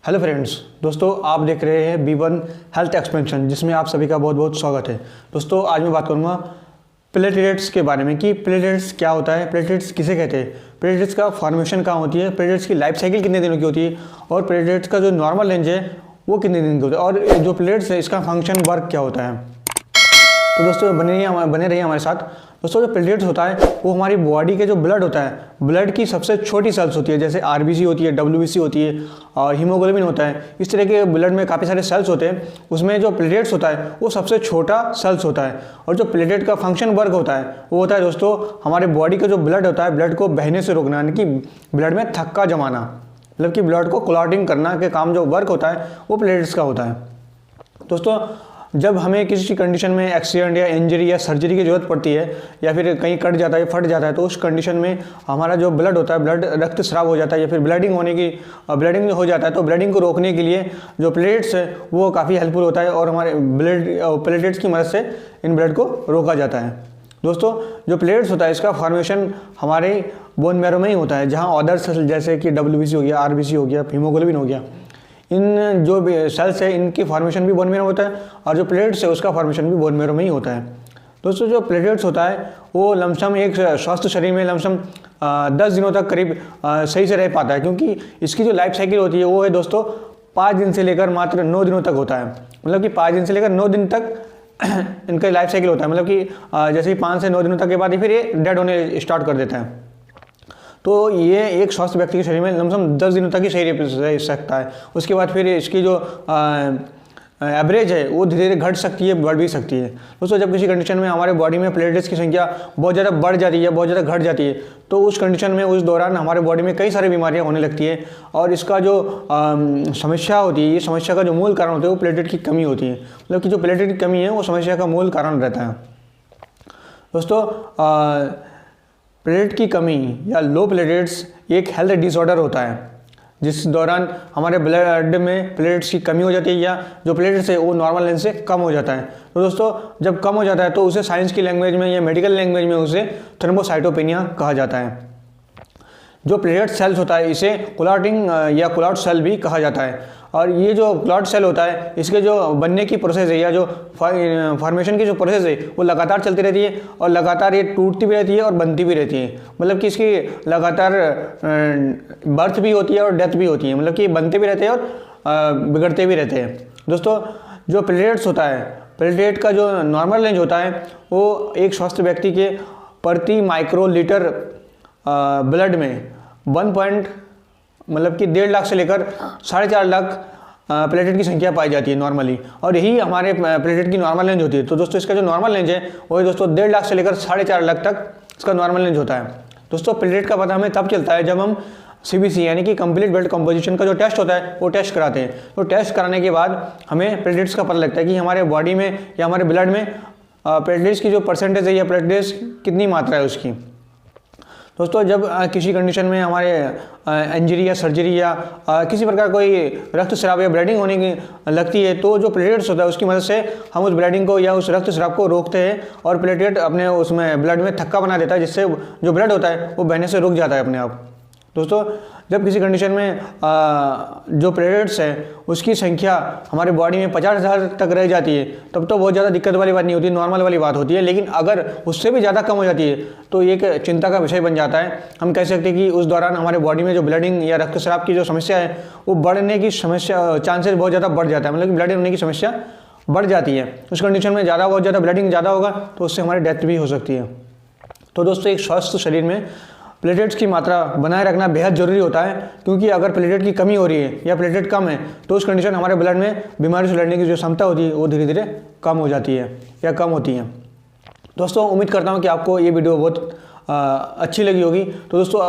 Hello friends, दोस्तों आप देख रहे हैं B1 हेल्थ एक्सपेंशन, जिसमें आप सभी का बहुत बहुत स्वागत है। दोस्तों आज मैं बात करूंगा प्लेटलेट्स के बारे में कि प्लेटलेट्स क्या होता है, प्लेटलेट्स किसे कहते हैं, प्लेटलेट्स का फॉर्मेशन कहाँ होती है, प्लेटलेट्स की लाइफ साइकिल कितने दिनों की होती है और प्लेटलेट्स का जो नॉर्मल रेंज है वो कितने दिन का होता है और जो प्लेटलेट्स है इसका फंक्शन वर्क क्या होता है। तो दोस्तों बने रहिए हमारे साथ। दोस्तों जो प्लेटलेट्स होता है वो हमारी बॉडी के जो ब्लड होता है, ब्लड की सबसे छोटी सेल्स होती है, जैसे आरबीसी होती है, डब्ल्यूबीसी होती है और हीमोग्लोबिन होता है। इस तरह के ब्लड में काफ़ी सारे सेल्स होते हैं, उसमें जो प्लेटलेट्स होता है वो सबसे छोटा सेल्स होता है। और जो प्लेटलेट का फंक्शन वर्क होता है वो होता है दोस्तों हमारे बॉडी का जो ब्लड होता है, ब्लड को बहने से रोकना, यानी कि ब्लड में थक्का जमाना, मतलब कि ब्लड को क्लॉटिंग करना के काम जो वर्क होता है वो प्लेटलेट्स का होता है। दोस्तों जब हमें किसी कंडीशन में एक्सीडेंट या इंजरी या सर्जरी की ज़रूरत पड़ती है या फिर कहीं कट जाता है, फट जाता है, तो उस कंडीशन में हमारा जो ब्लड होता है, ब्लड रक्त स्राव हो जाता है या फिर ब्लडिंग ब्लडिंग हो जाता है, तो ब्लडिंग को रोकने के लिए जो प्लेटलेट्स है वो काफ़ी हेल्पफुल होता है और हमारे प्लेटलेट्स की मदद से इन ब्लड को रोका जाता है। दोस्तों जो प्लेटलेट्स होता है इसका फॉर्मेशन हमारे बोन मैरो में ही होता है, जहाँ अदर सेल्स जैसे कि डब्ल्यूबीसी हो गया, आरबीसी हो गया, हीमोग्लोबिन हो गया, इन जो सेल्स है इनकी फॉर्मेशन भी बोन मैरो होता है और जो प्लेटलेट्स है उसका फॉर्मेशन भी बोन मैरो में ही होता है। दोस्तों जो प्लेटलेट्स होता है वो लमसम एक स्वस्थ शरीर में लमसम 10 दिनों तक करीब सही से रह पाता है, क्योंकि इसकी जो लाइफ साइकिल होती है वो है दोस्तों 5 दिन से लेकर मात्र 9 दिनों तक होता है। मतलब कि 5 दिन से लेकर 9 दिन तक इनका लाइफ साइकिल होता है, मतलब कि जैसे ही 5 से 9 दिनों तक के बाद ही फिर ये डेड होने स्टार्ट कर देता है। तो ये एक स्वस्थ व्यक्ति के शरीर में लमसम 10 दिनों तक ही सही रह सकता है। उसके बाद फिर इसकी जो एवरेज है वो धीरे धीरे घट सकती है, बढ़ भी सकती है। दोस्तों जब किसी कंडीशन में हमारे बॉडी में प्लेटलेट्स की संख्या बहुत ज़्यादा बढ़ जाती है, बहुत ज़्यादा घट जाती है, तो उस कंडीशन में उस दौरान हमारे बॉडी में कई सारी बीमारियां होने लगती है और इसका जो समस्या होती है, ये समस्या का जो मूल कारण होता है वो प्लेटलेट की कमी होती है। मतलब कि जो प्लेटलेट की कमी है वो समस्या का मूल कारण रहता है। दोस्तों प्लेटलेट की कमी या लो प्लेटलेट्स एक हेल्थ डिसऑर्डर होता है, जिस दौरान हमारे ब्लड में प्लेटलेट्स की कमी हो जाती है या जो प्लेटलेट्स है वो नॉर्मल लेवल से कम हो जाता है। तो दोस्तों जब कम हो जाता है तो उसे साइंस की लैंग्वेज में या मेडिकल लैंग्वेज में उसे थ्रोम्बोसाइटोपेनिया कहा जाता है। जो प्लेटलेट सेल्स होता है इसे क्लॉटिंग या क्लॉट सेल भी कहा जाता है। और ये जो क्लॉट सेल होता है इसके जो बनने की प्रोसेस है या जो फॉर्मेशन की जो प्रोसेस है वो लगातार चलती रहती है और लगातार ये टूटती भी रहती है और बनती भी रहती है। मतलब कि इसकी लगातार बर्थ भी होती है और डेथ भी होती है, मतलब कि बनते भी रहते हैं और बिगड़ते भी रहते हैं। दोस्तों जो प्लेटलेट्स होता है, प्लेटलेट का जो नॉर्मल रेंज होता है वो एक स्वस्थ व्यक्ति के प्रति माइक्रोलीटर ब्लड में 1.5 लाख से लेकर 4.5 लाख प्लेटलेट की संख्या पाई जाती है नॉर्मली, और यही हमारे प्लेटलेट की नॉर्मल रेंज होती है। तो दोस्तों इसका जो नॉर्मल रेंज है वो है दोस्तों 1.5 लाख से लेकर 4.5 लाख तक इसका नॉर्मल रेंज होता है। दोस्तों प्लेटलेट का पता हमें तब चलता है जब हम CBC यानी कि कंप्लीट ब्लड कंपोजिशन का जो टेस्ट होता है वो टेस्ट कराते हैं। तो टेस्ट कराने के बाद हमें प्लेटलेट्स का पता लगता है कि हमारे बॉडी में या हमारे ब्लड में प्लेटलेट्स की जो परसेंटेज है या प्लेटलेट्स कितनी मात्रा है उसकी। दोस्तों जब किसी कंडीशन में हमारे इंजरी या सर्जरी या किसी प्रकार कोई रक्त स्राव या ब्लीडिंग होने की लगती है तो जो प्लेटलेट्स होता है उसकी मदद से हम उस ब्लीडिंग को या उस रक्त स्राव को रोकते हैं और प्लेटलेट अपने उसमें ब्लड में थक्का बना देता है, जिससे जो ब्लड होता है वो बहने से रुक जाता है अपने आप। दोस्तों जब किसी कंडीशन में जो प्लेटलेट्स है उसकी संख्या हमारे बॉडी में 50,000 तक रह जाती है तब तो बहुत ज़्यादा दिक्कत वाली बात नहीं होती, नॉर्मल वाली बात होती है। लेकिन अगर उससे भी ज़्यादा कम हो जाती है तो एक चिंता का विषय बन जाता है। हम कह सकते हैं कि उस दौरान हमारे बॉडी में जो ब्लडिंग या रक्तस्राव की जो समस्या है वो बढ़ने की समस्या चांसेस बहुत ज़्यादा बढ़ जाता है, मतलब कि ब्लडिंग होने की समस्या बढ़ जाती है। उस कंडीशन में बहुत ज़्यादा ब्लडिंग ज़्यादा होगा तो उससे हमारी डेथ भी हो सकती है। तो दोस्तों एक स्वस्थ शरीर में प्लेटलेट्स की मात्रा बनाए रखना बेहद ज़रूरी होता है, क्योंकि अगर प्लेटलेट की कमी हो रही है या प्लेटलेट कम है तो उस कंडीशन हमारे ब्लड में बीमारी से लड़ने की जो क्षमता होती है वो धीरे धीरे कम हो जाती है या कम होती है। दोस्तों उम्मीद करता हूँ कि आपको ये वीडियो बहुत अच्छी लगी होगी। तो दोस्तों